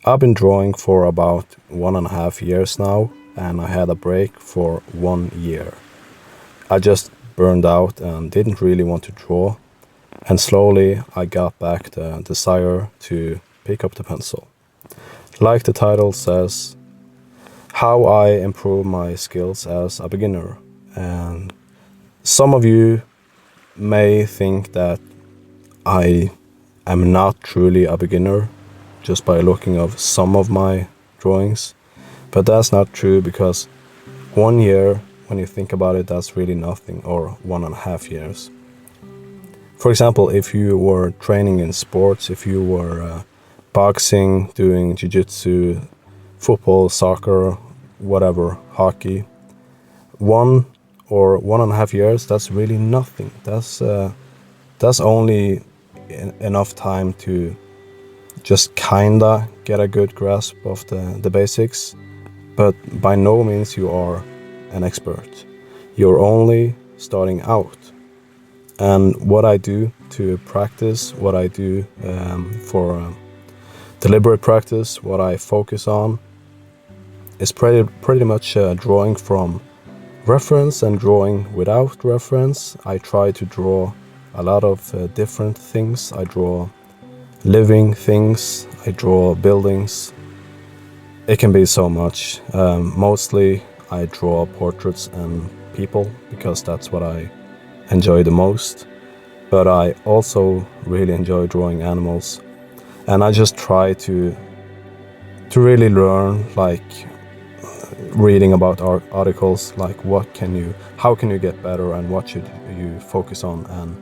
I've been drawing for about 1.5 years now, and I had a break for 1 year. I just burned out and didn't really want to draw, and slowly I got back the desire to pick up the pencil. Like the title says, how I improve my skills as a beginner. And some of you may think that I am not truly a beginner just by looking of some of my drawings, but that's not true because 1 year, when you think about it, that's really nothing, or 1.5 years. For example, if you were training in sports, if you were boxing, doing jiu-jitsu, football, soccer, whatever, hockey, 1 or 1.5 years, that's really nothing. That's only enough time to just kinda get a good grasp of the basics, but by no means you are an expert. You're only starting out. And what I do to practice, what I do for deliberate practice, what I focus on is pretty much drawing from reference and drawing without reference. I try to draw a lot of different things. I draw living things, I draw buildings. It can be so much. Mostly I draw portraits and people because that's what I enjoy the most. But I also really enjoy drawing animals. And I just try to really learn, like reading about articles, like how can you get better and what should you focus on. And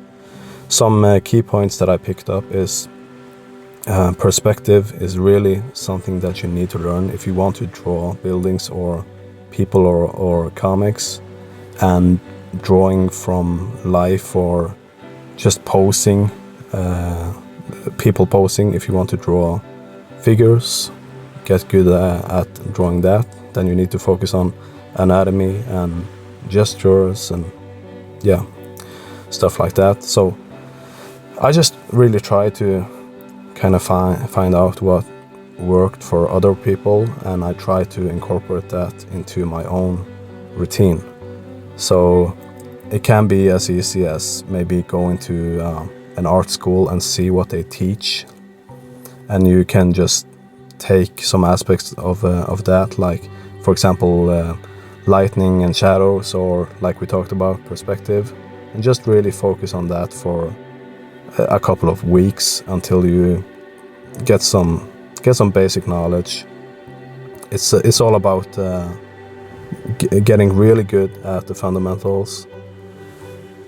some key points that I picked up is perspective is really something that you need to learn if you want to draw buildings or people or comics. And drawing from life or just posing, people posing, if you want to draw figures, get good at drawing that, then you need to focus on anatomy and gestures and stuff like that. So I just really try to kind of find out what worked for other people, and I try to incorporate that into my own routine. So it can be as easy as maybe going to an art school and see what they teach, and you can just take some aspects of that, like for example lightning and shadows, or like we talked about, perspective, and just really focus on that for a couple of weeks until you get some basic knowledge. It's all about getting really good at the fundamentals.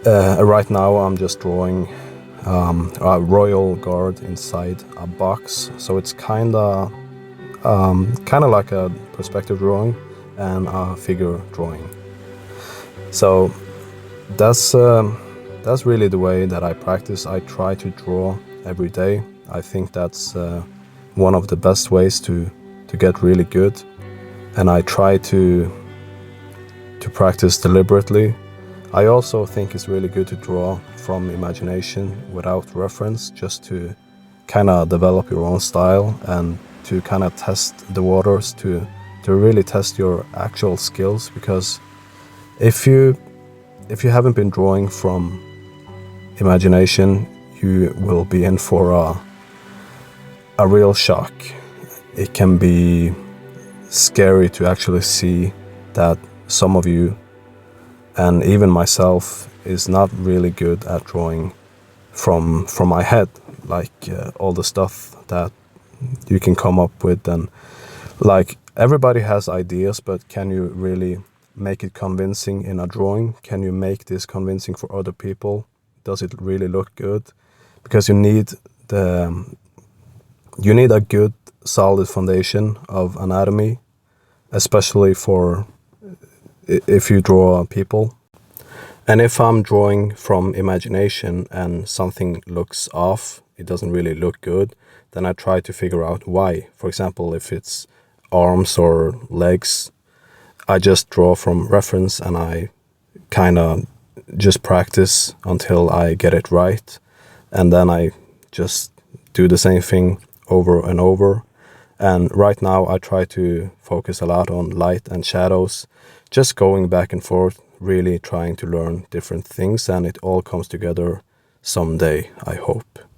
Right now I'm just drawing a royal guard inside a box, so it's kind of like a perspective drawing and a figure drawing. So that's really the way that I practice. I try to draw every day. I think that's one of the best ways to get really good, and I try to practice deliberately. I also think it's really good to draw from imagination without reference, just to kind of develop your own style and to kind of test the waters, to really test your actual skills. Because if you haven't been drawing from imagination, you will be in for a real shock. It can be scary to actually see that some of you, and even myself, is not really good at drawing from my head, like all the stuff that you can come up with. And like everybody has ideas, but can you really make it convincing in a drawing? Can you make this convincing for other people? Does it really look good? Because you need a good solid foundation of anatomy, especially for if you draw people. And if I'm drawing from imagination and something looks off, it doesn't really look good, then I try to figure out why. For example, if it's arms or legs, I just draw from reference and I kind of just practice until I get it right. And then I just do the same thing over and over. And right now I try to focus a lot on light and shadows, just going back and forth, really trying to learn different things, and it all comes together someday, I hope.